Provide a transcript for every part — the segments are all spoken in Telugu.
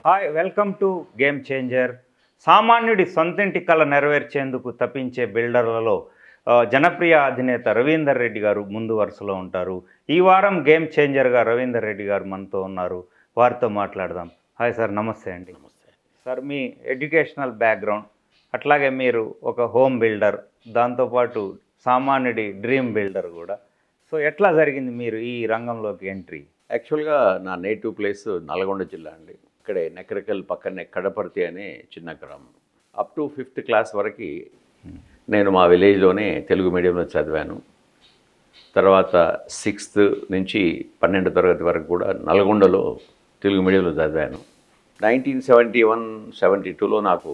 Hi, welcome to game changer. సామాన్యుడి సొంతింటి కల నెరవేర్చేందుకు తప్పించే బిల్డర్లలో జనప్రియ అధినేత రవీందర్ రెడ్డి గారు ముందు వరుసలో ఉంటారు. ఈ వారం గేమ్ చేంజర్గా రవీందర్ రెడ్డి గారు మనతో ఉన్నారు. వారితో మాట్లాడదాం. హాయ్ సార్, నమస్తే అండి. నమస్తే సార్, మీ ఎడ్యుకేషనల్ బ్యాక్గ్రౌండ్, అట్లాగే మీరు ఒక హోమ్ బిల్డర్, దాంతోపాటు సామాన్యుడి డ్రీమ్ బిల్డర్ కూడా. సో ఎట్లా జరిగింది మీరు ఈ రంగంలోకి ఎంట్రీ? యాక్చువల్గా నా నేటివ్ ప్లేస్ నల్గొండ జిల్లా అండి. ఇక్కడే నెకరకల్ పక్కనే కడపర్తి అనే చిన్న గ్రామం. అప్ టు 5th క్లాస్ వరకు నేను మా విలేజ్లోనే తెలుగు మీడియంలో చదివాను. తర్వాత 6th నుంచి 12వ తరగతి వరకు కూడా నల్గొండలో తెలుగు మీడియంలో చదివాను. 1971-72లో నాకు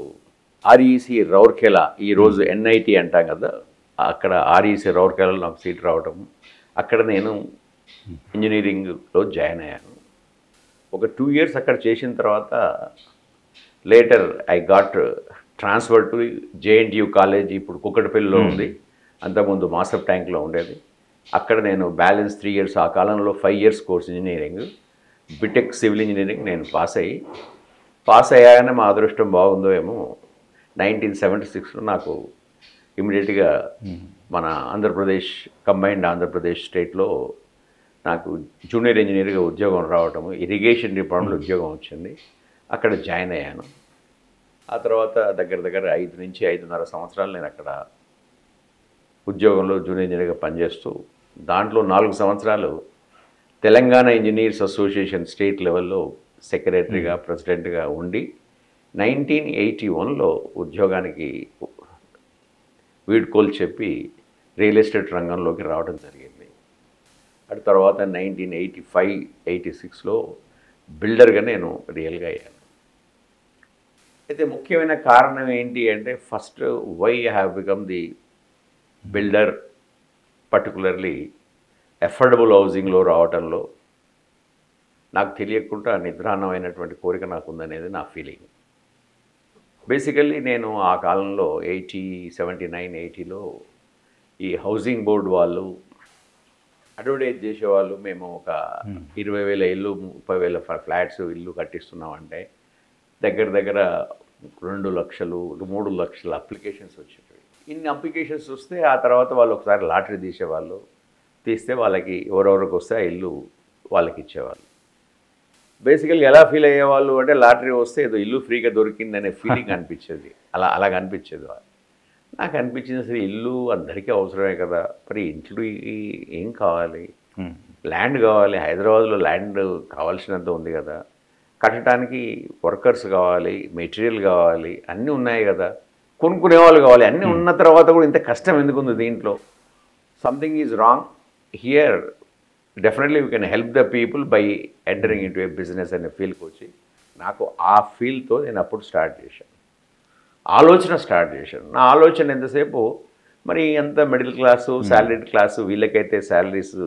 ఆర్ఈసి రౌర్కెలా, ఈరోజు ఎన్ఐటి అంటాం కదా, అక్కడ ఆర్ఈసి రౌర్కెలాలో నాకు సీట్ రావటం, అక్కడ నేను ఇంజనీరింగ్లో జాయిన్ అయ్యాను. ఒక 2 years అక్కడ చేసిన తర్వాత later I got transfer to JNTU college, ఇప్పుడు కుక్కటపల్లిలో ఉంది, అంతకుముందు మాసప్ ట్యాంక్లో ఉండేది. అక్కడ నేను బ్యాలెన్స్ 3 years, ఆ కాలంలో 5 years course engineering, BTech civil engineering నేను పాస్ అయ్యాగానే మా అదృష్టం బాగుందో ఏమో 1976లో నాకు ఇమీడియట్గా మన ఆంధ్రప్రదేశ్ కంబైన్డ్ ఆంధ్రప్రదేశ్ స్టేట్లో నాకు జూనియర్ ఇంజనీర్గా ఉద్యోగం రావటము, ఇరిగేషన్ డిపార్ట్మెంట్లో ఉద్యోగం వచ్చింది. అక్కడ జాయిన్ అయ్యాను. ఆ తర్వాత దగ్గర 5 నుంచి 5.5 సంవత్సరాలు నేను అక్కడ ఉద్యోగంలో జూనియర్ ఇంజనీర్గా పనిచేస్తూ, దాంట్లో 4 సంవత్సరాలు తెలంగాణ ఇంజనీర్స్ అసోసియేషన్ స్టేట్ లెవెల్లో సెక్రటరీగా, ప్రెసిడెంట్గా ఉండి 1981లో ఉద్యోగానికి వీడ్కోలు చెప్పి రియల్ ఎస్టేట్ రంగంలోకి రావడం జరిగింది. అటు తర్వాత 1985-86లో బిల్డర్గా నేను రియల్గా అయ్యాను. అయితే ముఖ్యమైన కారణం ఏంటి అంటే, first why I have become the builder, particularly affordable హౌసింగ్లో రావటంలో నాకు తెలియకుండా నిద్రాన్నమైనటువంటి కోరిక నాకు ఉందనేది నా ఫీలింగ్. బేసికల్లీ నేను ఆ కాలంలో 79-80లో ఈ హౌసింగ్ బోర్డు వాళ్ళు అడ్వర్టైజ్ చేసేవాళ్ళు, మేము ఒక 20,000 ఇల్లు, 30,000 ఫ్లాట్స్ ఇల్లు కట్టిస్తున్నామంటే దగ్గర 2 లక్షలు 3 లక్షల అప్లికేషన్స్ వచ్చేవి. ఇన్ని అప్లికేషన్స్ వస్తే ఆ తర్వాత వాళ్ళు ఒకసారి లాటరీ తీస్తే వాళ్ళకి ఎవరెవరికి వస్తే ఆ ఇల్లు వాళ్ళకి ఇచ్చేవాళ్ళు. బేసికల్గా ఎలా ఫీల్ అయ్యేవాళ్ళు అంటే, లాటరీ వస్తే ఏదో ఇల్లు ఫ్రీగా దొరికిందనే ఫీలింగ్ అనిపించేది. అలాగ అనిపించేది. నాకు అనిపించింది, అసలు ఇల్లు అందరికీ అవసరమే కదా, మరి ఇంట్లో ఏం కావాలి, ల్యాండ్ కావాలి, హైదరాబాద్లో ల్యాండ్ కావాల్సినంత ఉంది కదా, కట్టడానికి వర్కర్స్ కావాలి, మెటీరియల్ కావాలి, అన్నీ ఉన్నాయి కదా, కొనుక్కునే వాళ్ళు కావాలి, అన్నీ ఉన్న తర్వాత కూడా ఇంత కష్టం ఎందుకు ఉంది దీంట్లో, something is wrong here, definitely we can help the people by entering in to A business అనే ఫీల్కి వచ్చి, నాకు ఆ ఫీల్తో నేను అప్పుడు ఆలోచన స్టార్ట్ చేశాను. నా ఆలోచన ఎంతసేపు, మరి ఎంత మిడిల్ క్లాసు, శాలరీడ్ క్లాసు, వీళ్ళకైతే శాలరీస్,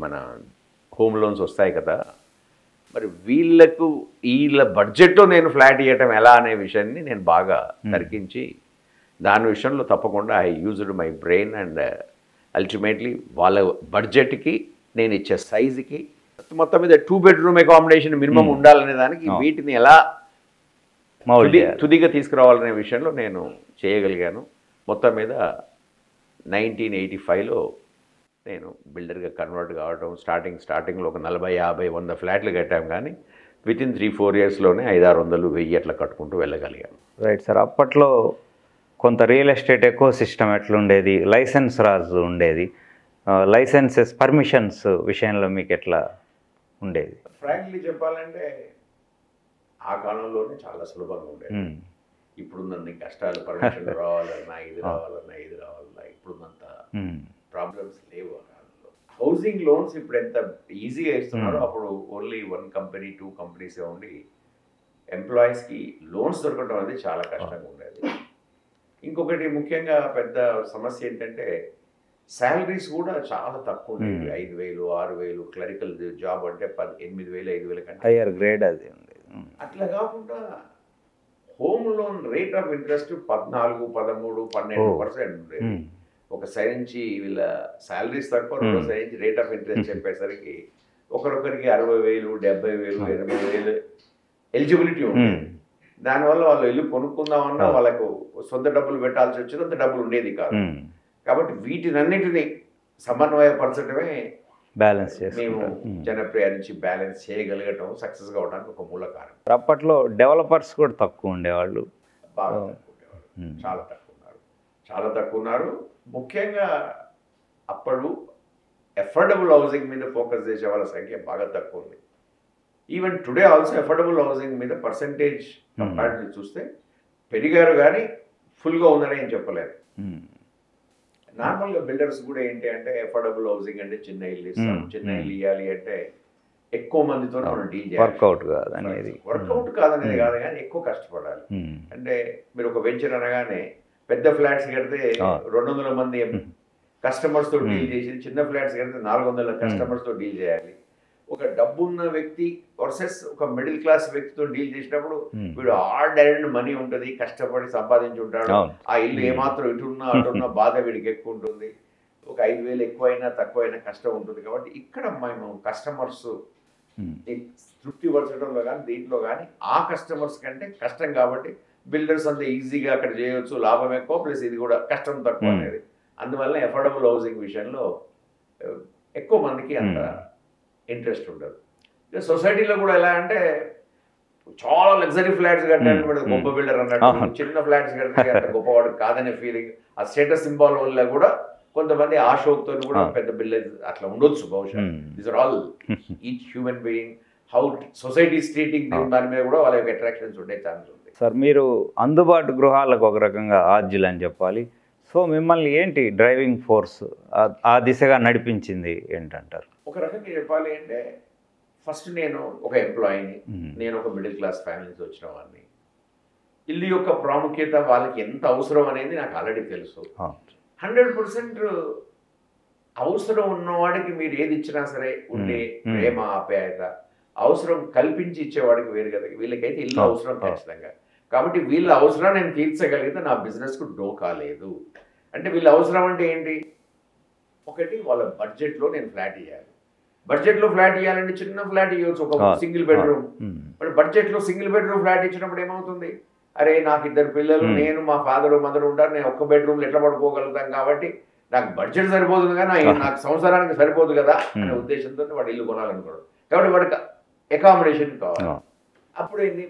మన హోమ్ లోన్స్ వస్తాయి కదా, మరి వీళ్ళ బడ్జెట్లో నేను ఫ్లాట్ ఇవ్వటం ఎలా అనే విషయాన్ని నేను బాగా తర్కించి, దాని విషయంలో తప్పకుండా I used my brain and ultimately వాళ్ళ బడ్జెట్కి, నేను ఇచ్చే సైజుకి, మొత్తం మీద 2 bedroom అకామిడేషన్ మినిమం ఉండాలనే దానికి వీటిని ఎలా తుదిగా తీసుకురావాలనే విషయంలో నేను చేయగలిగాను. మొత్తం మీద 1985లో నేను బిల్డర్గా కన్వర్ట్ కావడం, స్టార్టింగ్లో ఒక 40, 50, 100 ఫ్లాట్లు కట్టాం, కానీ వితిన్ 3-4 yearsలోనే 500, 1000 అట్లా కట్టుకుంటూ వెళ్ళగలిగాను. Right sir. అప్పట్లో కొంత రియల్ ఎస్టేట్ ఎకో సిస్టమ్ ఎట్లుండేది, లైసెన్స్ రాజు ఉండేది, లైసెన్సెస్, పర్మిషన్స్ విషయంలో మీకు ఎట్లా ఉండేది? ఫ్రాంక్లీ చెప్పాలంటే ఆ కాలంలోనే చాలా సులభంగా ఉండేది. ఇప్పుడున్న కష్టాలు, పర్మిషన్ రావాలన్నా, ఇది రావాలన్నా, ఇప్పుడున్నంత ప్రాబ్లమ్స్ లేవు ఆ కాలంలో. హౌసింగ్ లోన్స్ ఇప్పుడు ఎంత ఈజీగా ఇస్తున్నారో, అప్పుడు ఓన్లీ 1 company 2 companies ఉండి ఎంప్లాయీస్కి లోన్స్ దొరకడం అనేది చాలా కష్టంగా ఉండేది. ఇంకొకటి ముఖ్యంగా పెద్ద సమస్య ఏంటంటే, శాలరీస్ కూడా చాలా తక్కువ ఉండేవి. 5,000, 6,000, క్లరికల్ జాబ్ అంటే 8,000, 5,000 కంటే హయ్యర్ గ్రేడ్ అది ఉంది. అట్లా కాకుండా home loan rate of interest 14, 13, 12% ఉండేది. ఒక సైడ్ నుంచి వీళ్ళ శాలరీస్ తక్కువ, రెండో సైడ్ నుంచి రేట్ ఆఫ్ ఇంట్రెస్ట్ చెప్పేసరికి ఒకరొకరికి 60,000, 70,000, 80,000 ఎలిజిబిలిటీ ఉండేది. దానివల్ల వాళ్ళు ఇల్లు కొనుక్కుందామన్నా వాళ్ళకు సొంత డబ్బులు పెట్టాల్సి వచ్చినంత డబ్బులు ఉండేది కాదు. కాబట్టి వీటినన్నిటినీ సమన్వయపరచడమే బ్యాలెన్స్ మేము జనప్రియ నుంచి బ్యాలెన్స్ చేయగలగటం, సక్సెస్ కావడానికి ఒక మూల కారణం. అప్పట్లో డెవలపర్స్ కూడా తక్కువ ఉండేవాళ్ళు, బాగా తక్కువ ఉండేవాళ్ళు, చాలా తక్కువ ఉన్నారు. ముఖ్యంగా అప్పుడు అఫోర్డబుల్ హౌసింగ్ మీద ఫోకస్ చేసే వాళ్ళ సంఖ్య బాగా తక్కువ ఉంది. Even today also affordable housing మీద పర్సంటేజ్ కంపారిటివ్ చూస్తే పెరిగారు, కానీ ఫుల్గా ఉందని ఏం చెప్పలేదు. నార్మల్గా బిల్డర్స్ కూడా ఏంటి అంటే అఫోర్డబుల్ హౌసింగ్ అంటే చిన్న ఇల్లు ఇస్తాం, చిన్న ఇల్లు ఇవ్వాలి అంటే ఎక్కువ మందితో మనం డీల్ చేయాలి. వర్కౌట్ కాదనేది కాదు, కానీ ఎక్కువ కష్టపడాలి. అంటే మీరు ఒక వెంచర్ అనగానే పెద్ద ఫ్లాట్స్ కడితే 200 మంది కస్టమర్స్తో డీల్ చేసి, చిన్న ఫ్లాట్స్ కడితే 400 కస్టమర్స్తో డీల్ చేయాలి. ఒక డబ్బున్న వ్యక్తి వర్సెస్ ఒక మిడిల్ క్లాస్ వ్యక్తితో డీల్ చేసినప్పుడు వీడు హార్డ్ ఎర్న్డ్ మనీ ఉంటుంది, కష్టపడి సంపాదించి ఉంటాడు. ఆ ఇల్లు ఏమాత్రం ఇటున్నా అటున్నా బాధ వీడికి ఎక్కువ ఉంటుంది. ఒక 5,000 ఎక్కువైనా తక్కువైనా కష్టం ఉంటుంది. కాబట్టి ఇక్కడ మేము కస్టమర్స్ తృప్తి పరచడంలో కానీ దీంట్లో కానీ ఆ కస్టమర్స్ కంటే కష్టం, కాబట్టి బిల్డర్స్ అంతా ఈజీగా అక్కడ చేయవచ్చు, లాభం ఎక్కువ, ప్లస్ ఇది కూడా కష్టం తక్కువ అనేది. అందువల్ల అఫోర్డబుల్ హౌసింగ్ విషయంలో ఎక్కువ మందికి అంత ఇంట్రెస్ట్ ఉండదు. సొసైటీలో కూడా ఎలా అంటే చాలా లగ్జరీ ఫ్లాట్స్ కట్టాడు గొప్ప బిల్డర్ అన్నట్టు, చిన్న ఫ్లాట్స్ కడితే అంత గొప్పవాడు కాదనే ఫీలింగ్, ఆ స్టేటస్ సింబాల్ వల్ల కూడా కొంతమంది ఆ షోక్తో కూడా పెద్ద బిల్డర్ అట్లా ఉండొచ్చు బహుశా. These are all each human being, how society treating దాని మీద కూడా వాళ్ళ యొక్క అట్రాక్షన్స్ ఉండే ఛాన్స్ ఉంది. సార్, మీరు అందుబాటు గృహాలకు ఒక రకంగా ఆద్యులు అని చెప్పాలి. సో మిమ్మల్ని ఏంటి డ్రైవింగ్ ఫోర్స్ ఆ దిశగా నడిపించింది ఏంటంటారు? ఒక రకంగా చెప్పాలి అంటే ఫస్ట్ నేను ఒక ఎంప్లాయీని, నేను ఒక మిడిల్ క్లాస్ ఫ్యామిలీ నుంచి వచ్చిన వాడిని. ఇల్లు యొక్క ప్రాముఖ్యత వాళ్ళకి ఎంత అవసరం అనేది నాకు ఆల్రెడీ తెలుసు. 100% అవసరం ఉన్నవాడికి మీరు ఏది ఇచ్చినా సరే ఉండే ప్రేమ ఆప్యాయత, అవసరం కల్పించి ఇచ్చేవాడికి వేరు కదా. వీళ్ళకైతే ఇల్లు అవసరం ఖచ్చితంగా. కాబట్టి వీళ్ళ అవసరం నేను తీర్చగలిగితే నా బిజినెస్కు డోకా లేదు. అంటే వీళ్ళ అవసరం అంటే ఏంటి? ఒకటి, వాళ్ళ బడ్జెట్లో నేను ఫ్లాట్ ఇవ్వాలి. బడ్జెట్లో ఫ్లాట్ ఇవ్వాలంటే చిన్న ఫ్లాట్ ఇవ్వచ్చు, ఒక సింగిల్ బెడ్రూమ్. మరి బడ్జెట్లో సింగిల్ బెడ్రూమ్ ఫ్లాట్ ఇచ్చినప్పుడు ఏమవుతుంది? అరే నాకు 2 పిల్లలు, నేను మా ఫాదరు మదర్ ఉంటారు, నేను ఒక్క బెడ్రూమ్లో ఎట్లా పడుకోగలుగుతాం, కాబట్టి నాకు బడ్జెట్ సరిపోతుంది కానీ నాకు సంవత్సరానికి సరిపోదు కదా అనే ఉద్దేశంతో వాడు ఇల్లు కొనాలనుకోడు. కాబట్టి వాడికి అకామిడేషన్ కావాలి. అప్పుడు ఏంటి,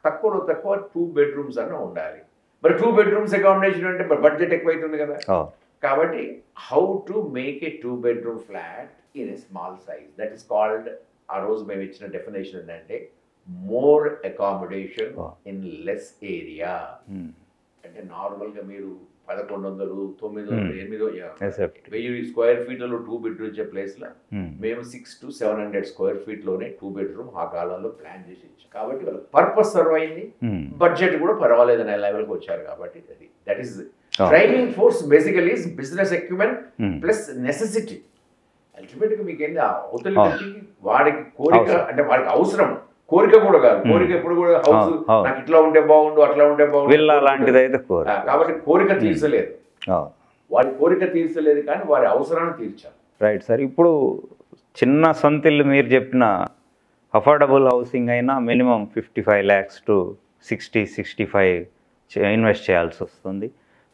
తక్కువలో తక్కువ 2 bedrooms అన్న ఉండాలి. మరి 2 bedrooms అకామిడేషన్ అంటే బడ్జెట్ ఎక్కువైతుంది కదా. కాబట్టి how to make a 2 bedroom flat in a small size, that is called, ఆ రోజు మేము ఇచ్చిన డెఫినేషన్ ఏంటంటే more accommodation in less area. అంటే నార్మల్గా మీరు 1100, 900, 800, 1000 square feetలో 2 bedroom ఇచ్చే ప్లేస్లో మేము 600 to 700 square feetలోనే 2 bedroom ఆ కాలంలో ప్లాన్ చేసి ఇచ్చాం. కాబట్టి వాళ్ళ పర్పస్ సర్వ్ అయింది, బడ్జెట్ కూడా పర్వాలేదు అనే లెవెల్కి వచ్చారు. కాబట్టి that is driving force basically is business equipment plus necessity. అల్టిమేట్గా మీకు ఏంటి, అవతలి వ్యక్తికి వాడికి కోరిక, అంటే వాడికి అవసరం, కోరిక కూడా కాదు. కోరిక ఎప్పుడు కూడా హౌస్ నాకు ఇట్లా ఉంటే బాగుండు, అట్లా ఉంటే బాగుండు, కాబట్టి కోరిక తీర్చలేదు. వాడి కోరిక తీర్చలేదు కానీ వారి అవసరాన్ని తీర్చాలి. Right sir. ఇప్పుడు చిన్న సొంతిల్లు మీరు చెప్పిన అఫోర్డబుల్ హౌసింగ్ అయినా మినిమం 55 lakhs to 60-65 ఇన్వెస్ట్ చేయాల్సి వస్తుంది.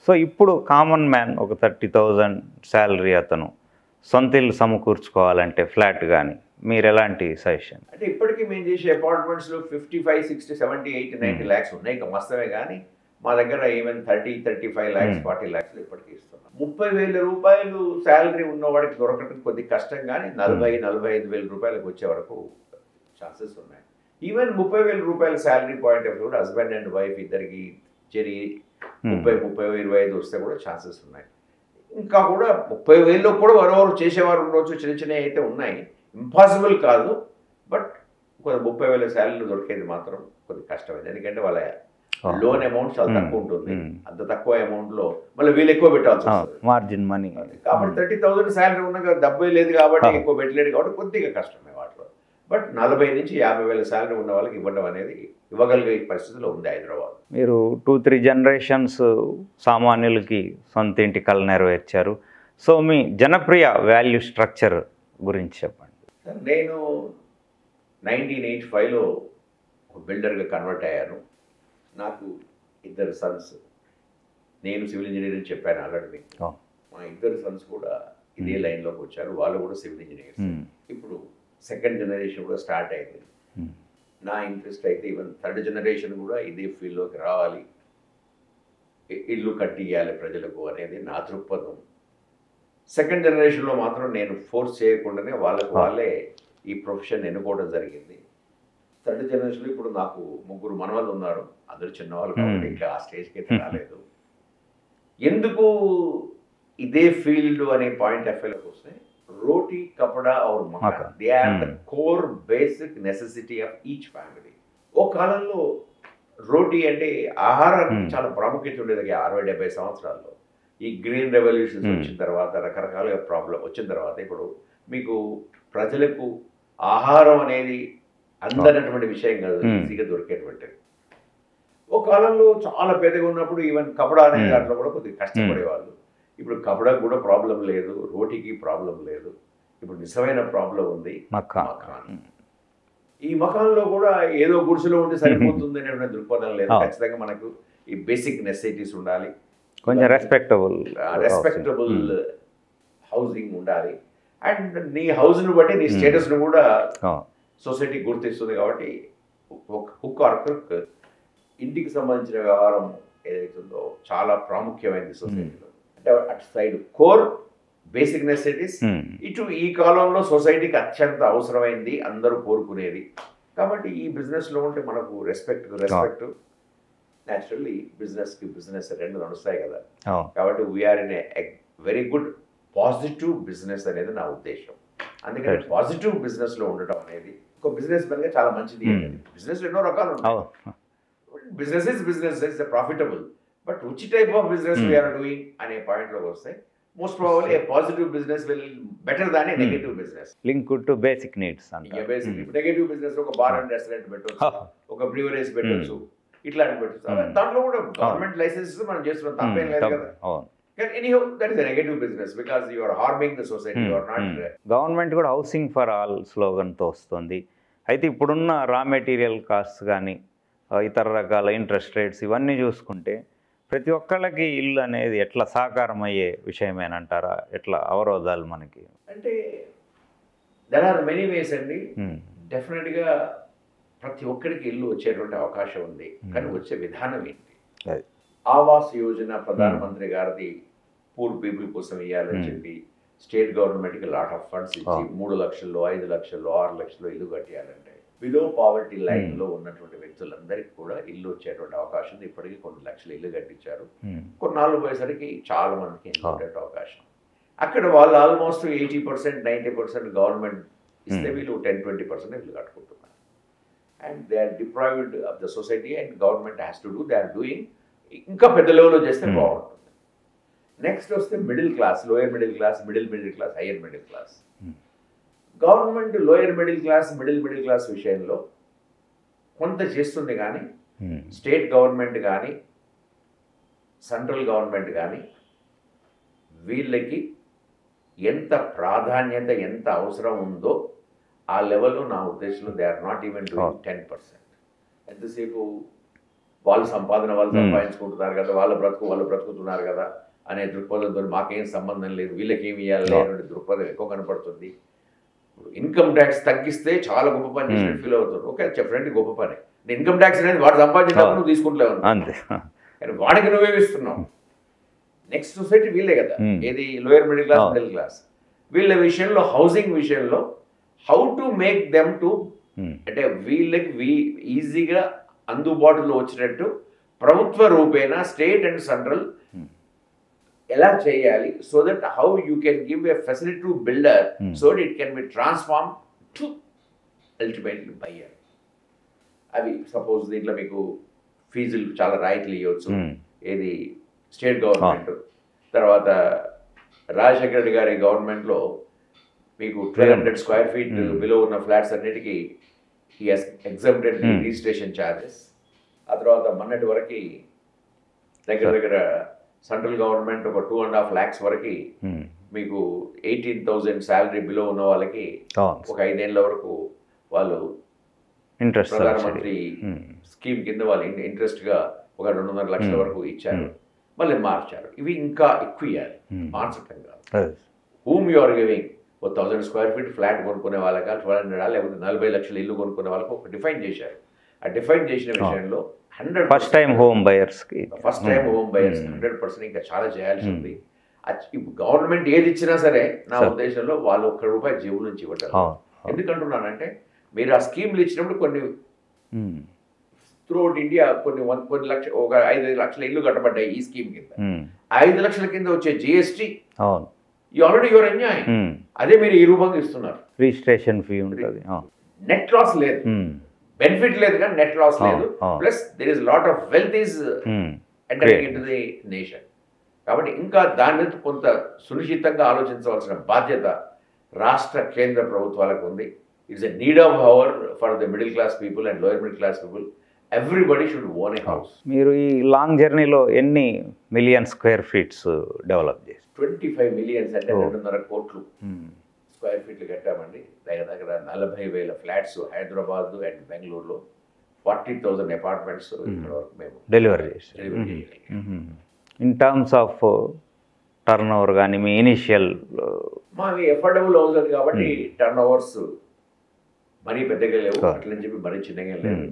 సో ఇప్పుడు కామన్ మ్యాన్ ఒక 30,000 శాలరీ అతను సొంతిల్లు సమకూర్చుకోవాలంటే ఫ్లాట్ కానీ మీరు ఎలాంటి సజెషన్? అంటే ఇప్పటికీ మేము చేసే అపార్ట్మెంట్స్లో 55, 60, 70, 80, 90 lakhs ఉన్నాయి. ఇంకా మస్తమే. కానీ మా దగ్గర ఈవెన్ 30, 35 lakhs, 40 lakhs ఇప్పటికీ ఇస్తున్నాం. 30,000 రూపాయలు శాలరీ ఉన్నవాడికి దొరకడం కొద్ది కష్టం, కానీ 40,000-45,000 రూపాయలకు వచ్చే వరకు ఛాన్సెస్ ఉన్నాయి. ఈవెన్ 30,000 రూపాయల శాలరీ పాయింట్ ఆఫ్ వ్యూ కూడా హస్బెండ్ అండ్ వైఫ్ ఇద్దరికి చేరి 30-25 వస్తే కూడా ఛాన్సెస్ ఉన్నాయి. ఇంకా కూడా 30,000లో కూడా ఎవరెవరు చేసేవారు ఉండవచ్చు, చిన్న చిన్నవి అయితే ఉన్నాయి. ఇంపాసిబుల్ కాదు, బట్ కొంత 30,000 శాలరీలు దొరికేది మాత్రం కొద్దిగా కష్టమైంది. ఎందుకంటే వాళ్ళ లోన్ అమౌంట్ చాలా తక్కువ ఉంటుంది. అంత తక్కువ అమౌంట్లో మళ్ళీ వీళ్ళు ఎక్కువ పెట్టాల్సి వస్తుంది, మార్జిన్ మనీ. కాబట్టి 30,000 శాలరీ ఉన్న 70 లేదు కాబట్టి ఎక్కువ పెట్టలేదు, కాబట్టి కొద్దిగా కష్టమే వాటిలో. బట్ 40,000-50,000 శాలరీ ఉన్న వాళ్ళకి ఇవ్వడం అనేది ఇవ్వగలిగే పరిస్థితిలో ఉంది హైదరాబాద్. మీరు 2-3 generations సామాన్యులకి సొంత ఇంటి కళ నెరవేర్చారు. సో మీ జనప్రియ వాల్యూ స్ట్రక్చర్ గురించి చెప్పండి. నేను 1985లో ఒక బిల్డర్గా కన్వర్ట్ అయ్యాను. నాకు 2 సన్స్. నేను సివిల్ ఇంజనీరింగ్ చెప్పాను ఆల్రెడీ మీకు. మా 2 సన్స్ కూడా ఇదే లైన్లోకి వచ్చారు. వాళ్ళు కూడా సివిల్ ఇంజనీర్స్. ఇప్పుడు సెకండ్ జనరేషన్ కూడా స్టార్ట్ అయింది. నా ఇంట్రెస్ట్ అయితే ఈవెన్ థర్డ్ జనరేషన్ కూడా ఇదే ఫీల్డ్లోకి రావాలి, ఇల్లు కట్టియాలి ప్రజలకు అనేది నా దృక్పథం. సెకండ్ జనరేషన్లో మాత్రం నేను ఫోర్స్ చేయకుండానే వాళ్ళే ఈ ప్రొఫెషన్ ఎన్నుకోవడం జరిగింది. థర్డ్ జనరేషన్లో ఇప్పుడు నాకు 3 మనవలు ఉన్నారు. అందరూ చిన్నవాళ్ళు కాబట్టి ఇంకా ఆ స్టేజ్కి అయితే రాలేదు. ఎందుకు ఇదే ఫీల్డ్ అనే పాయింట్ ఆఫ్ వ్యూలోకి వస్తే రోటీ కపడా ఆర్ మకాన్, they are the core basic necessity of each family. ఓ కాలంలో రోటీ అంటే ఆహారానికి చాలా ప్రాముఖ్యత ఉండేది. 60-70 సంవత్సరాల్లో ఈ గ్రీన్ రెవల్యూషన్స్ వచ్చిన తర్వాత రకరకాలుగా ప్రాబ్లం వచ్చిన తర్వాత ఇప్పుడు మీకు ప్రజలకు ఆహారం అనేది అందనటువంటి విషయం కాదు, ఈజీగా దొరికేటువంటిది. ఓ కాలంలో చాలా పెద్దగా ఉన్నప్పుడు ఈవెన్ కపడా అనే దాంట్లో కూడా కొద్దిగా కష్టపడేవాళ్ళు. ఇప్పుడు కపడాకు కూడా ప్రాబ్లం లేదు, రోటీకి ప్రాబ్లం లేదు. ఇప్పుడు నిజమైన ప్రాబ్లం ఉంది మకాన్. ఈ మకాన్లో కూడా ఏదో గుడిసెలో ఉండి సరిపోతుంది అనే దృక్పథం లేదు. ఖచ్చితంగా మనకు ఈ బేసిక్ నెసెసిటీస్ ఉండాలి, కొంచెం రెస్పెక్టబుల్ హౌసింగ్ ఉండాలి. అండ్ నీ హౌస్ను బట్టి నీ స్టేటస్ను కూడా సొసైటీ గుర్తిస్తుంది. కాబట్టి హుక్ ఆర్ క్రుక్ ఇంటికి సంబంధించిన వ్యవహారం ఏదైతుందో చాలా ప్రాముఖ్యమైనది సొసైటీలో. అంటే అటు సైడ్ కోర్ బేసిక్ నెసెసిటీస్, ఇటు ఈ కాలంలో సొసైటీకి అత్యంత అవసరమైంది, అందరూ కోరుకునేది. కాబట్టి ఈ బిజినెస్లో ఉంటే మనకు రెస్పెక్ట్ న్యాచురల్లీ బిజినెస్ రెండు నడుస్తాయి కదా. కాబట్టి we are in a very good positive business అనేది నా ఉద్దేశం. అందుకని పాజిటివ్ బిజినెస్లో ఉండటం అనేది ఒక బిజినెస్ మెన్గా చాలా మంచిది. బిజినెస్లో ఎన్నో రకాలు ఉంటాయి. Business is profitable, but which type of business we are doing అనే పాయింట్లోకి వస్తే most probably a positive business will better than a negative business. Linked to basic needs. Basically negative business ఒక బార్ అండ్ రెస్టారెంట్ పెట్టొచ్చు, ఒక బ్రూవరీస్ పెట్టొచ్చు, ఇట్లాంటి పెట్టొచ్చు. దాంట్లో కూడా గవర్నమెంట్ లైసెన్సెస్ మనం చేస్తున్నాం, తప్పేం లేదు కదా. కానీ anyhow that is a negative business because you are harming the society, you are not. Government కూడా హౌసింగ్ ఫర్ ఆల్ స్లోగన్తో వస్తుంది. అయితే ఇప్పుడున్న రా మెటీరియల్ కాస్ట్ కానీ ఇతర రకాల ఇంట్రెస్ట్ రేట్స్ ఇవన్నీ చూసుకుంటే ప్రతి ఒక్కళ్ళకి ఇల్లు అనేది ఎట్లా సాకారం అయ్యే విషయమేనంటారా? ఎట్లా అవరోధాలు మనకి అంటే దెర్ ఆర్ మెనీ వేస్ అండి. డెఫినెట్గా ప్రతి ఒక్కరికి ఇల్లు వచ్చేటువంటి అవకాశం ఉంది. కానీ వచ్చే విధానం ఏంటి? ఆవాస్ యోజన ప్రధానమంత్రి గారిది పూర్ పీపుల్ కోసం ఇవ్వాలని చెప్పి స్టేట్ గవర్నమెంట్కి లాట్ ఆఫ్ ఫండ్స్ ఇచ్చి 3 లక్షలు, 5 లక్షలు, 6 లక్షలు ఇల్లు కట్టియాలంటే బిలో పావర్టీ లైన్లో ఉన్నటువంటి వ్యక్తులందరికీ కూడా ఇల్లు వచ్చేటువంటి అవకాశం ఉంది. ఇప్పటికీ కొన్ని లక్షలు ఇల్లు కట్టించారు. కొన్నాళ్ళు పోయేసరికి చాలా మందికి ఇల్లు ఉండే అవకాశం. అక్కడ వాళ్ళు ఆల్మోస్ట్ 80%, 90% గవర్నమెంట్ ఇస్తే వీళ్ళు 10-20% ఇల్లు కట్టుకుంటున్నారు. And they are deprived of the society and government has to do, they are doing. ఇంకా పెద్ద లెవెల్లో చేస్తే బాగుంటుంది. నెక్స్ట్ వస్తే middle class, lower middle class, middle class, higher middle class. Government lower middle class, middle class విషయంలో కొంత చేస్తుంది. కానీ స్టేట్ గవర్నమెంట్ కానీ సెంట్రల్ గవర్నమెంట్ కానీ వీళ్ళకి ఎంత ప్రాధాన్యత, ఎంత అవసరం ఉందో ఆ లెవెల్లో నా ఉద్దేశంలో they are not even doing 10%. ఎంతసేపు వాళ్ళు సంపాదన వాళ్ళు సంపాదించుకుంటున్నారు కదా, వాళ్ళ బ్రతుకుతున్నారు కదా అనే దృక్పథంతో మాకేం సంబంధం లేదు, వీళ్ళకేమి ఇవ్వాలి అనే దృక్పథం ఎక్కువ కనపడుతుంది. ఇన్కమ్ ట్యాక్స్ తగ్గిస్తే చాలా గొప్ప పని చేసినట్టు ఫీల్ అవుతారు. ఓకే, చెప్పండి గొప్ప పని. ఇన్కమ్ ట్యాక్స్ అనేది వాడు సంపాదించినప్పుడు నువ్వు తీసుకుంటలేవు, కానీ వాడికి నువ్వే ఇస్తున్నావు. నెక్స్ట్ సొసైటీ వీళ్ళే కదా, ఏది lower middle class, middle class. వీళ్ళ విషయంలో హౌసింగ్ విషయంలో how to make them to అంటే వీళ్ళకి ఈజీగా అందుబాటులో వచ్చినట్టు ప్రభుత్వ రూపేణా స్టేట్ అండ్ సెంట్రల్ ఎలా చేయాలి, so that how you can give a facility to builder so that it can be transform to ultimately buyer. అవి సపోజ్ దీంట్లో మీకు ఫీజులు చాలా రాయితీలు ఇవ్వచ్చు. ఏది స్టేట్ గవర్నమెంట్. తర్వాత రాజశేఖర రెడ్డి గారి గవర్నమెంట్లో మీకు 1200 స్క్వేర్ ఫీట్ బిలో ఉన్న ఫ్లాట్స్ అన్నిటికీ he has exempted registration charges. ఆ తర్వాత మొన్నటి వరకు దగ్గర సెంట్రల్ గవర్నమెంట్ ఒక 2.5 lakhs వరకు మీకు 18,000 శాలరీ బిలో ఉన్న వాళ్ళకి ఒక 5 ఏళ్ళ వరకు వాళ్ళు ఇంట్రెస్ట్ ప్రధానమంత్రి స్కీమ్ కింద వాళ్ళు ఇంట్రెస్ట్గా ఒక 2.5 లక్షల వరకు ఇచ్చారు, మళ్ళీ మార్చారు. ఇవి ఇంకా ఎక్కువ ఇవ్వాలి, మార్చటం కాదు. Whom you are giving 1000 square feet flat కొనుక్కునే వాళ్ళకి 1200 లేకపోతే 40 లక్షల ఇల్లు కొనుక్కునే వాళ్ళకి ఒక డిఫైన్ చేశారు. ఆ డిఫైన్ చేసిన విషయంలో 100 ఫస్ట్ టైం హోమ్ బయర్స్కి 100% ఇంకా చాలా చేయాల్సి ఉంది. గవర్నమెంట్ ఏది ఇచ్చినా సరే నా ఉద్దేశంలో వాళ్ళు ₹1 జేబు నుంచి ఇవ్వటారు. ఎందుకంటున్నానంటే మీరు ఆ స్కీమ్లు ఇచ్చినప్పుడు కొన్ని త్రూఅవుట్ ఇండియా కొన్ని లక్ష ఒక 5 లక్షల ఇల్లు కట్టబడ్డాయి ఈ స్కీమ్ కింద. 5 లక్షల కింద వచ్చే జిఎస్టీ ఆల్రెడీ యువర్ ఎంజాయ్, అదే మీరు ఈ రూపంగా ఇస్తున్నారు. రిజిస్ట్రేషన్ ఫీ ఉంటుంది, నెట్ లాస్ లేదు, బెనిఫిట్ లేదు కానీ నెట్ లాస్ లేదు. Plus there is lot of wealth is entering into the nation. కాబట్టి ఇంకా దాని మీద కొంత సునిశ్చితంగా ఆలోచించవలసిన బాధ్యత రాష్ట్ర కేంద్ర ప్రభుత్వాలకు ఉంది. It's a need of our for the middle class people and lower middle class people. Everybody should own A house. మీరు ఈ లాంగ్ జర్నీలో ఎన్ని మిలియన్ స్క్వేర్ ఫీట్స్ డెవలప్ చేసి? 25 మిలియన్స్ అంటే 2.5 కోట్లు స్క్వేర్ ఫీట్లు కట్టామండి. దగ్గర 40,000 ఫ్లాట్స్ హైదరాబాద్ అండ్ బెంగళూరులో, 40,000 అపార్ట్మెంట్స్ ఇక్కడ వరకు మేము డెలివరీ చేసి. In terms of turn over కానీ మీ ఇనిషియల్ మావి ఎఫోర్డబుల్ హౌస్ కాబట్టి టర్న్ ఓవర్స్ మరీ పెద్దగా లేవు, అట్లని చెప్పి మరీ చిన్నగా లేవు.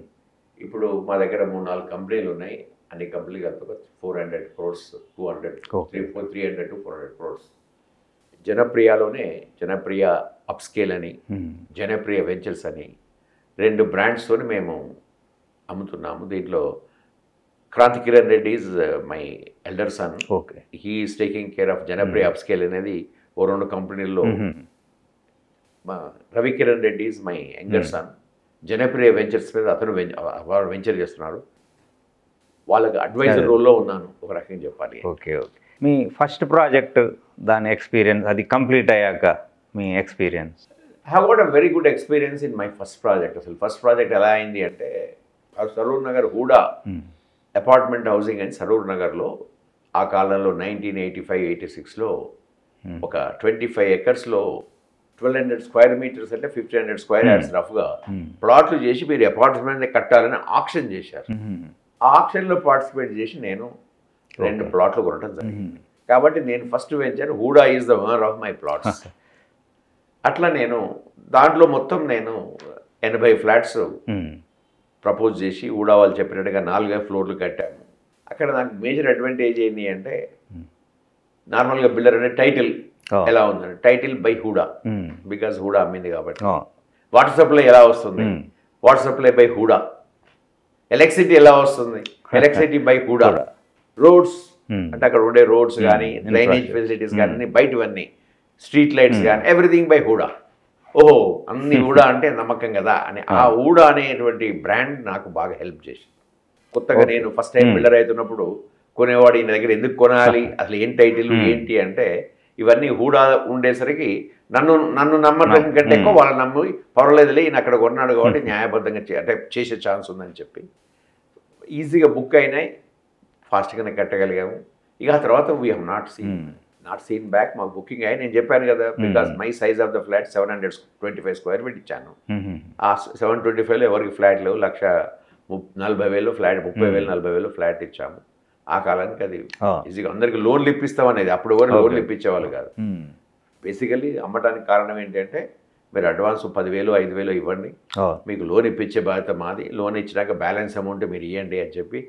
ఇప్పుడు మా దగ్గర 3-4 కంపెనీలు ఉన్నాయి. అన్ని కంపెనీలు కలిపి 400 crores, 300 to 400 crores. జనప్రియలోనే జనప్రియ అప్స్కేల్ అని, జనప్రియ వెంచర్స్ అని 2 బ్రాండ్స్తో మేము అమ్ముతున్నాము. దీంట్లో Kranthi Kiran Reddy is my elder son. He is taking care of Janapriya upscale అనేది ఓ 2 కంపెనీల్లో. మా Ravi Kiran Reddy is my younger son. Janapriya ventures మీద అతను వెంచర్ చేస్తున్నాడు. వాళ్ళకి అడ్వైజర్ రోల్లో ఉన్నాను ఒక రకంగా చెప్పాలి. ఓకే. మీ ఫస్ట్ ప్రాజెక్ట్ దాని ఎక్స్పీరియన్స్, అది కంప్లీట్ అయ్యాక మీ experience? I have got a very good experience in my first project. అసలు ఫస్ట్ ప్రాజెక్ట్ ఎలా అయింది అంటే సరూర్ నగర్ హూడా అపార్ట్మెంట్ హౌసింగ్ అని సరూర్ నగర్లో ఆ కాలంలో 1985-86లో ఒక 25 acresలో 1200 స్క్వేర్ మీటర్స్ అంటే 1500 స్క్వేర్ యార్డ్స్ రఫ్గా ప్లాట్లు చేసి మీరు అపార్ట్మెంట్ కట్టాలని ఆక్షన్ చేశారు. ఆ ఆక్షన్లో పార్టిసిపేట్ చేసి నేను 2 ప్లాట్లు కొనడం జరిగింది. కాబట్టి నేను first venture Hooda is the owner of my plots. అట్లా నేను దాంట్లో మొత్తం నేను 80 ఫ్లాట్స్ ప్రపోజ్ చేసి హూడా వాళ్ళు చెప్పినట్టుగా 4 ఫ్లోర్లు కట్టాము. అక్కడ నాకు మేజర్ అడ్వాంటేజ్ ఏంటి అంటే నార్మల్గా బిల్డర్ అంటే టైటిల్ ఎలా ఉందండి, title by HUDA, because HUDA అమ్మింది కాబట్టి. వాటర్ సప్లై ఎలా వస్తుంది, water supply by HUDA. Electricity ఎలా వస్తుంది, ఎలక్ట్రిసిటీ బై హూడా. రోడ్స్ అంటే అక్కడ ఉండే రోడ్స్ కానీ డ్రైనేజ్ ఫెసిలిటీస్ కానీ బయటవన్నీ, స్ట్రీట్ లైట్స్ కానీ ఎవ్రీథింగ్ బై హూడా. ఓహో అన్ని హూడా అంటే నమ్మకం కదా అని ఆ హూడా అనేటువంటి బ్రాండ్ నాకు బాగా హెల్ప్ చేసింది. కొత్తగా నేను ఫస్ట్ టైం బిల్డర్ అవుతున్నప్పుడు కొనేవాడు ఈయన దగ్గర ఎందుకు కొనాలి, అసలు ఏం టైటిల్ ఏంటి అంటే ఇవన్నీ హూడా ఉండేసరికి నన్ను నమ్మడం కంటే ఎక్కువ వాళ్ళని నమ్మి పర్వాలేదులే ఈయన అక్కడ కొన్నాడు కాబట్టి న్యాయబద్ధంగా అంటే చేసే ఛాన్స్ ఉందని చెప్పి ఈజీగా బుక్ అయినాయి, ఫాస్ట్గానే కట్టగలిగాము. ఇక ఆ తర్వాత we have not seen back. మాకు బుకింగ్ అయ్యి నేను చెప్పాను కదా, because my size of the flat 725 square feet ఇచ్చాను. ఆ 725లో ఎవరికి ఫ్లాట్ లేవు, 1,40,000 ఫ్లాట్, 30,000-40,000 ఫ్లాట్ ఇచ్చాము. ఆ కాలానికి అది ఈజీగా అందరికి లోన్లు ఇప్పిస్తాం అనేది, అప్పుడు ఎవరు లోన్లు ఇప్పించేవాళ్ళు కాదు. బేసికలీ అమ్మటానికి కారణం ఏంటంటే మీరు అడ్వాన్స్ 10,000-5,000 ఇవ్వండి, మీకు లోన్ ఇప్పించే బాధ్యత మాది, లోన్ ఇచ్చినాక బ్యాలెన్స్ అమౌంట్ మీరు ఇవ్వండి అని చెప్పి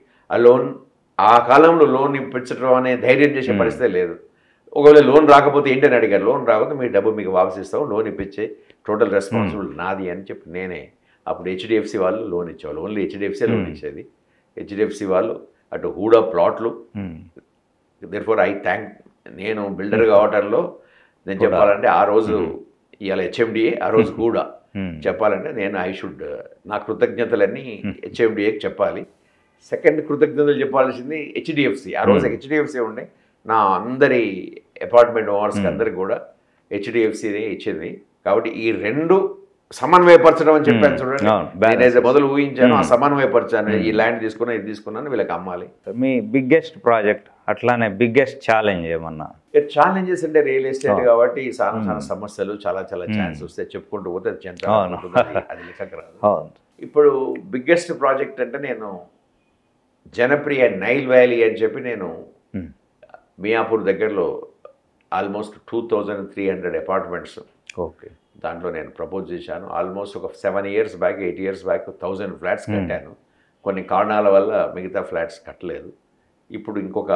ఆ కాలంలో లోన్ ఇప్పించడం అనే ధైర్యం చేసే పరిస్థితి లేదు. ఒకవేళ లోన్ రాకపోతే ఏంటని అడిగారు, లోన్ రాకపోతే మీ డబ్బు మీకు వాపసు ఇస్తాం, లోన్ ఇప్పించే టోటల్ రెస్పాన్సిబిలిటీ నాది అని చెప్పి నేనే. అప్పుడు హెచ్డిఎఫ్సి వాళ్ళు లోన్ ఇచ్చేవాళ్ళు, ఓన్లీ హెచ్డిఎఫ్సీ లోన్ ఇచ్చేది. హెచ్డిఎఫ్సి వాళ్ళు అటు హూడా ప్లాట్లు. దేర్ఫోర్ ఐ థ్యాంక్, నేను బిల్డర్ కావటంలో నేను చెప్పాలంటే ఆ రోజు ఇవాళ హెచ్ఎండిఏ, ఆ రోజు హూడా చెప్పాలంటే నేను నా కృతజ్ఞతలన్నీ హెచ్ఎండిఏకి చెప్పాలి. సెకండ్ కృతజ్ఞతలు చెప్పాల్సింది హెచ్డిఎఫ్సి. ఆ రోజు హెచ్డిఎఫ్సి ఉండే నా అందరి అపార్ట్మెంట్ ఓనర్స్కి అందరికి కూడా హెచ్డిఎఫ్సినే ఇచ్చింది. కాబట్టి ఈ 2 సమన్వయపరచడం అని చెప్పాను చూడండి, నేనైతే మొదలు ఊహించాను, ఆ సమన్వయపరచాను. ఈ ల్యాండ్ తీసుకున్నా, ఇది తీసుకున్నాను, వీళ్ళకి అమ్మాలి. మీ బిగ్గెస్ట్ ప్రాజెక్ట్ అట్లానే బిగ్గెస్ట్ ఛాలెంజ్ ఏమన్నా? ఛాలెంజెస్ అంటే రియల్ ఎస్టేట్ కాబట్టి చాలా సమస్యలు, చాలా ఛాన్స్ వస్తాయి. చెప్పుకుంటూ పోతే అది లెక్కకు రాదు. ఇప్పుడు బిగ్గెస్ట్ ప్రాజెక్ట్ అంటే నేను జనప్రియ నైల్ వ్యాలీ అని చెప్పి నేను మియాపూర్ దగ్గరలో ఆల్మోస్ట్ 2300 అపార్ట్మెంట్స్ ఓకే. దాంట్లో నేను ప్రపోజ్ చేశాను. ఆల్మోస్ట్ ఒక 7 years back 8 years back 1000 flats కట్టాను. కొన్ని కారణాల వల్ల మిగతా ఫ్లాట్స్ కట్టలేదు. ఇప్పుడు ఇంకొక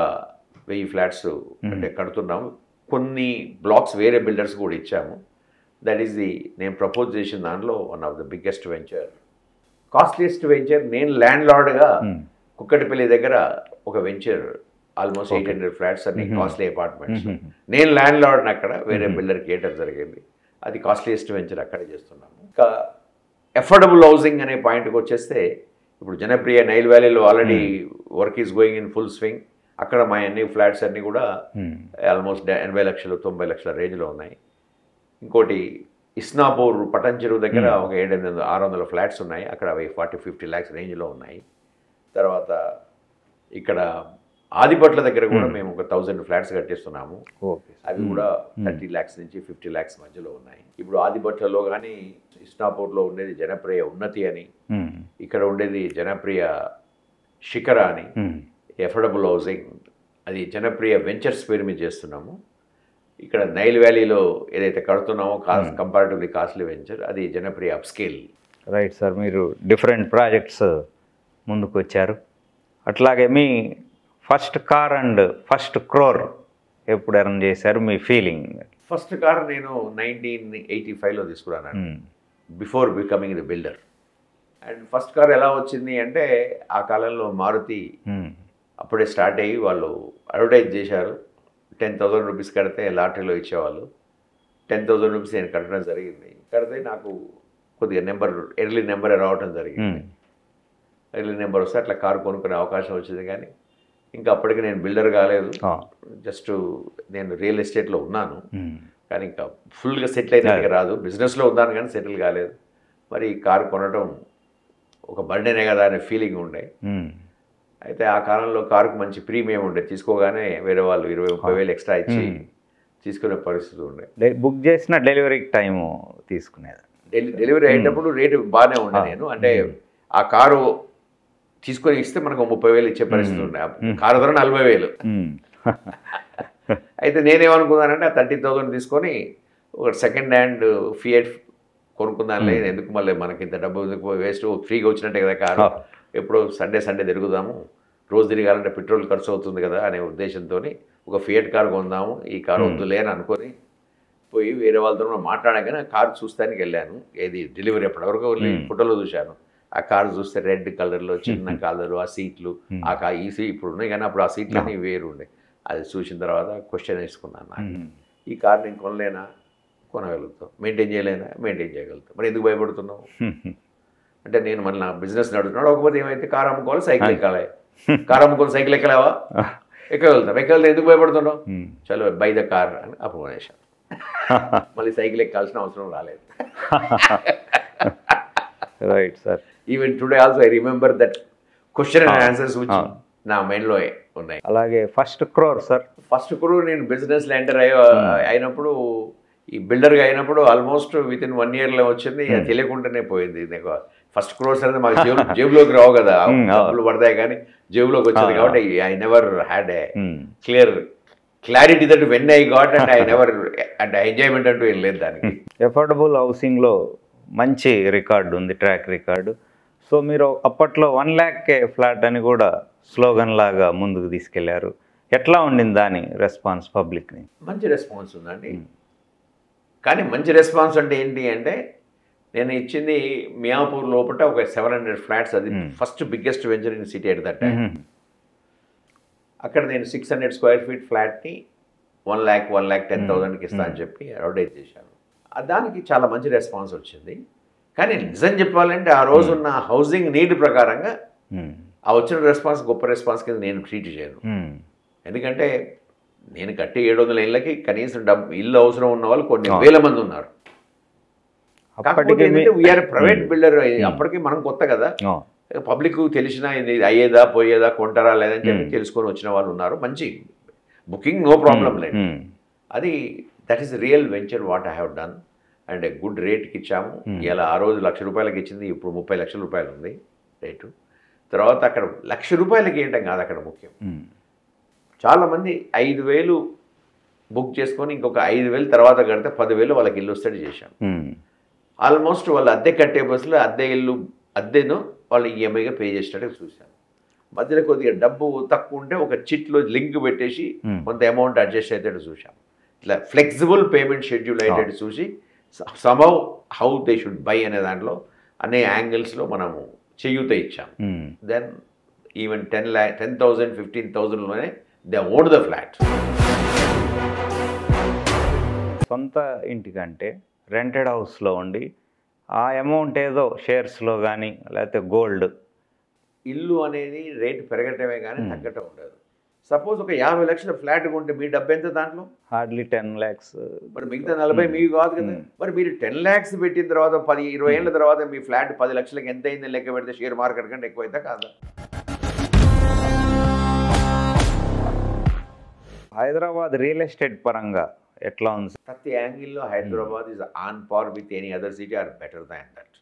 1000 ఫ్లాట్స్ అంటే కడుతున్నాము. కొన్ని బ్లాక్స్ వేరే బిల్డర్స్ కూడా ఇచ్చాము. దట్ ఈస్ ది నేను ప్రపోజ్ చేసిన దాంట్లో one of the biggest venture, costliest venture. నేను ల్యాండ్ లార్డ్గా కుక్కటిపల్లి దగ్గర ఒక వెంచర్ ఆల్మోస్ట్ 800 ఫ్లాట్స్ అన్ని కాస్ట్లీ అపార్ట్మెంట్స్. నేను ల్యాండ్ లార్డ్ని అక్కడ, వేరే బిల్డర్కి ఇవ్వడం జరిగింది. అది కాస్ట్లీయెస్ట్ వెంచర్ అక్కడే చేస్తున్నాము. ఇంకా అఫోర్డబుల్ హౌసింగ్ అనే పాయింట్కి వచ్చేస్తే ఇప్పుడు జనప్రియ నైల్ వ్యాలీలో already work is going in full swing. అక్కడ మా అన్ని ఫ్లాట్స్ అన్నీ కూడా ఆల్మోస్ట్ 80 లక్షలు 90 లక్షల రేంజ్లో ఉన్నాయి. ఇంకోటి ఇస్నాపూర్ పటన్ చెరువు దగ్గర ఒక 600 ఫ్లాట్స్ ఉన్నాయి. అక్కడ అవి 40-50 lakhs రేంజ్లో ఉన్నాయి. తర్వాత ఇక్కడ ఆదిపట్ల దగ్గర కూడా మేము ఒక 1000 ఫ్లాట్స్ కట్టిస్తున్నాము. అవి కూడా 30 lakhs నుంచి 50 lakhs మధ్యలో ఉన్నాయి. ఇప్పుడు ఆదిపట్లలో కానీ ఇస్నాపూర్లో ఉండేది జనప్రియ ఉన్నతి అని, ఇక్కడ ఉండేది జనప్రియ శిఖర అని అఫోర్డబుల్ హౌసింగ్. అది జనప్రియ వెంచర్స్ పేరు మీద చేస్తున్నాము. ఇక్కడ నైల్ వ్యాలీలో ఏదైతే కడుతున్నామో కంపారిటివ్లీ కాస్ట్లీ వెంచర్, అది జనప్రియ అప్స్కేల్. రైట్ సార్, మీరు డిఫరెంట్ ప్రాజెక్ట్స్ ముందుకు వచ్చారు. అట్లాగే మీ first car and first crore ఎప్పుడు ఎర్న్ చేశారు, మీ ఫీలింగ్? ఫస్ట్ కార్ నేను 1985లో తీసుకున్నాను, before becoming the builder. And first car ఎలా వచ్చింది అంటే ఆ కాలంలో మారుతి అప్పుడే స్టార్ట్ అయ్యి వాళ్ళు అడ్వర్టైజ్ చేశారు. 10,000 రూపీస్ కడితే లాటరీలో ఇచ్చేవాళ్ళు. 10,000 రూపీస్ నేను కట్టడం జరిగింది. కడితే నాకు కొద్దిగా ఎర్లీ నెంబర్ రావటం జరిగింది. ఎర్లీ నెంబర్ వస్తే అట్లా కారు కొనుక్కునే అవకాశం వచ్చింది. కానీ ఇంకా అప్పటికి నేను బిల్డర్ కాలేదు, జస్ట్ నేను రియల్ ఎస్టేట్లో ఉన్నాను. కానీ ఇంకా ఫుల్గా సెటిల్ అయితే రాదు, బిజినెస్లో ఉన్నాను కానీ సెటిల్ కాలేదు. మరి కారు కొనడం ఒక బర్డెనే కదా అనే ఫీలింగ్ ఉండే. అయితే ఆ కాలంలో కారుకు మంచి ప్రీమియం ఉండే, తీసుకోగానే వేరే వాళ్ళు 20-30 వేలు ఎక్స్ట్రా ఇచ్చి తీసుకునే పరిస్థితి ఉండే. బుక్ చేసిన డెలివరీ టైము తీసుకునేది, డెలివరీ అయ్యేటప్పుడు రేటు బాగానే ఉండే. నేను అంటే ఆ కారు తీసుకొని ఇస్తే మనకు 30 వేలు ఇచ్చే పరిస్థితి ఉండే. కారు ధర 40 వేలు. అయితే నేనేమనుకున్నానంటే ఆ 30,000 తీసుకొని ఒక సెకండ్ హ్యాండ్ ఫియట్ కొనుక్కుందాం. లేదు ఎందుకు మళ్ళీ మనకి ఇంత డబ్బు వేస్ట్, ఫ్రీగా వచ్చినట్టే కదా కారు, ఎప్పుడో సండే తిరుగుదాము, రోజు తిరగాలంటే పెట్రోల్ ఖర్చు అవుతుంది కదా అనే ఉద్దేశంతో ఒక ఫియట్ కారు కొందాము, ఈ కారు వద్దులే అని అనుకొని పోయి వేరే వాళ్ళతో మాట్లాడగానే కారు చూస్తానికి వెళ్ళాను. ఏది డెలివరీ ఎప్పటివరకు ఫోటోలో చూశాను. ఆ కారు చూస్తే రెడ్ కలర్లో చిన్న కలరు, ఆ సీట్లు ఈ సీట్ ఇప్పుడు ఉన్నాయి కానీ అప్పుడు ఆ సీట్లు అన్నీ వేరు ఉండే. అది చూసిన తర్వాత క్వశ్చన్ వేసుకున్నాను, నాకు ఈ కారు నేను కొనలేనా, కొనగలుగుతాం, మెయింటైన్ చేయలేనా, మెయింటైన్ చేయగలుగుతాం, మరి ఎందుకు భయపడుతున్నావు అంటే నేను మళ్ళీ నా బిజినెస్ నడుతున్నాడు. ఒకపోతే ఏమైతే కారు అమ్ముకోవాలి, సైకిల్ ఎక్కాలి, కారు అమ్ముకోవాలి, సైకిల్ ఎక్కలేవా, ఎక్కగలుగుతాం ఎందుకు భయపడుతున్నావు, చలో బై ద కార్ అని అప్పుడు కొనేసాను. మళ్ళీ సైకిల్ ఎక్కాల్సిన అవసరం రాలేదు. Right sir. Even today also I remember that question and answers which నా మైండ్లో ఉన్నాయి. అలాగే first crore sir, first crore నేను బిజినెస్లో ఎంటర్ అయినప్పుడు, ఈ బిల్డర్గా అయినప్పుడు ఆల్మోస్ట్ విత్ ఇన్ 1 yearలో వచ్చింది. అది తెలియకుండానే పోయింది. నీకు ఫస్ట్ క్రోర్స్ అనేది మాకు జేబులోకి రావు కదా, డబ్బులు పడతాయి కానీ జేబులోకి వచ్చింది కాబట్టి I never had a clarity that when I got and I never and enjoyment అంటూ ఏం లేదు దానికి. అఫోర్డబుల్ హౌసింగ్లో మంచి రికార్డు ఉంది, ట్రాక్ రికార్డు. సో మీరు అప్పట్లో 1 lakh ఫ్లాట్ అని కూడా స్లోగన్ లాగా ముందుకు తీసుకెళ్లారు. ఎట్లా ఉండింది దాని రెస్పాన్స్ పబ్లిక్ని? మంచి రెస్పాన్స్ ఉందండి. కానీ మంచి రెస్పాన్స్ అంటే ఏంటి అంటే నేను ఇచ్చింది మియాపూర్ లోపల ఒక 700 ఫ్లాట్స్. అది first biggest venture in city at that time. అక్కడ నేను 600 square feet ఫ్లాట్ని 1,10,000కి ఇస్తా అని చెప్పి అడ్వర్టైజ్ చేశాను. దానికి చాలా మంచి రెస్పాన్స్ వచ్చింది. కానీ నిజం చెప్పాలంటే ఆ రోజు ఉన్న హౌసింగ్ నీడ్ ప్రకారంగా ఆ వచ్చిన రెస్పాన్స్ గొప్ప రెస్పాన్స్ కింద నేను ట్రీట్ చేయను. ఎందుకంటే నేను కట్టే 700 ఇళ్ళకి కనీసం ఇల్లు అవసరం ఉన్న వాళ్ళు కొన్ని వేల మంది ఉన్నారు. వీఆర్ ప్రైవేట్ బిల్డర్, అప్పటికి మనం కొత్త కదా, పబ్లిక్ తెలిసినా ఇది అయ్యేదా పోయేదా కొంటారా లేదని చెప్పి తెలుసుకొని వచ్చిన వాళ్ళు ఉన్నారు. మంచి బుకింగ్, నో ప్రాబ్లం లేదు. అది that is real venture what I have done. And good రేట్కి ఇచ్చాము. ఇలా ఆ రోజు ₹1,00,000 ఇచ్చింది, ఇప్పుడు 30 లక్షల రూపాయలు ఉంది రేటు. తర్వాత అక్కడ ₹1,00,000 ఏంటం కాదు అక్కడ ముఖ్యం. చాలామంది 5,000 బుక్ చేసుకొని ఇంకొక 5,000 తర్వాత కడితే 10,000 వాళ్ళకి ఇల్లు వస్తాడు చేశాం. ఆల్మోస్ట్ వాళ్ళు అద్దె కట్టే బస్సులో అద్దెను వాళ్ళు ఈఎంఐగా పే చేసేటట్టు చూశాను. మధ్యలో కొద్దిగా డబ్బు తక్కువ ఉంటే ఒక చిట్లో లింక్ పెట్టేసి కొంత అమౌంట్ అడ్జస్ట్ అయ్యేటట్టు చూసాం. ఇట్లా ఫ్లెక్సిబుల్ పేమెంట్ షెడ్యూల్ అయ్యేటట్టు చూసి somehow how they should buy అనే దాంట్లో అనే యాంగిల్స్లో మనము చేయూత ఇచ్చాం. దెన్ ఈవెన్ 10,000 15,000లోనే దే ఓన్ ద ఫ్లాట్. సొంత ఇంటికంటే రెంటెడ్ హౌస్లో ఉండి ఆ అమౌంట్ ఏదో షేర్స్లో కానీ లేకపోతే గోల్డ్, ఇల్లు అనేది రేటు పెరగటమే కానీ తగ్గటం ఉండదు. సపోజ్ ఒక 50 లక్షల ఫ్లాట్ కొంటే మీ డబ్బు ఎంత దాంట్లో? Hardly 10 lakhs. మరి మిగతా 40 మీకు కాదు కదా. మరి మీరు 10 lakhs పెట్టిన తర్వాత 10-20 ఏళ్ళ తర్వాత మీ ఫ్లాట్ 10 లక్షలకి ఎంత అయిందని లెక్క పెడితే షేర్ మార్కెట్ కంటే ఎక్కువ అవుతా కాదా? హైదరాబాద్ రియల్ ఎస్టేట్ పరంగా ఎట్లా ఉంది? ప్రతి యాంగిల్లో Hyderabad is on par with any other city or better than that.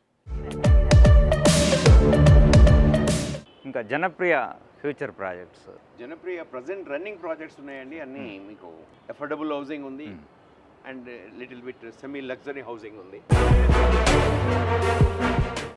ఇంకా Janapriya future projects, Janapriya present running projects ఉన్నాయండి. అన్నీ మీకు అఫోర్డబుల్ హౌసింగ్ ఉంది and little bit semi luxury housing ఉంది.